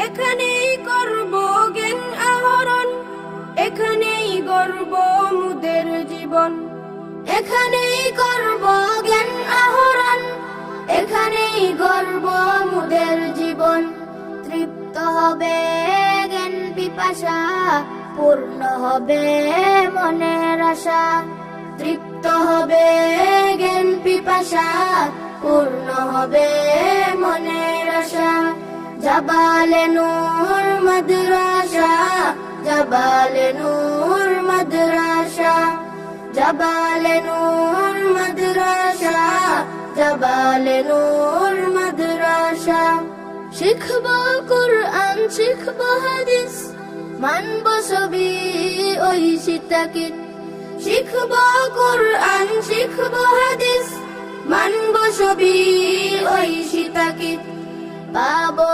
এখানেই করব জ্ঞান আহরণ, এখানেই গর্ব মুদের জীবন। এখানেই করব জ্ঞান আহরণ, এখানেই গর্ব মুদের জীবন। তৃপ্ত হবে জ্ঞান পিপাসা, পূর্ণ হবে মনের আশা। তৃপ্ত হবে জ্ঞান পিপাসা, পূর্ণ হবে মনের আশা। জাবালে নূর মাদ্রাসা, জাবালে নূর মাদ্রাসা, জাবালে নূর মাদ্রাসা, জাবালে নূর মাদ্রাসা। শিখব কুরআন, শিখব হাদিস, মানব সবই ওই সীতাকিত। শিখব কুরআন, শিখব হাদিস, মানব সবই ওই সীতাকিত। পাবো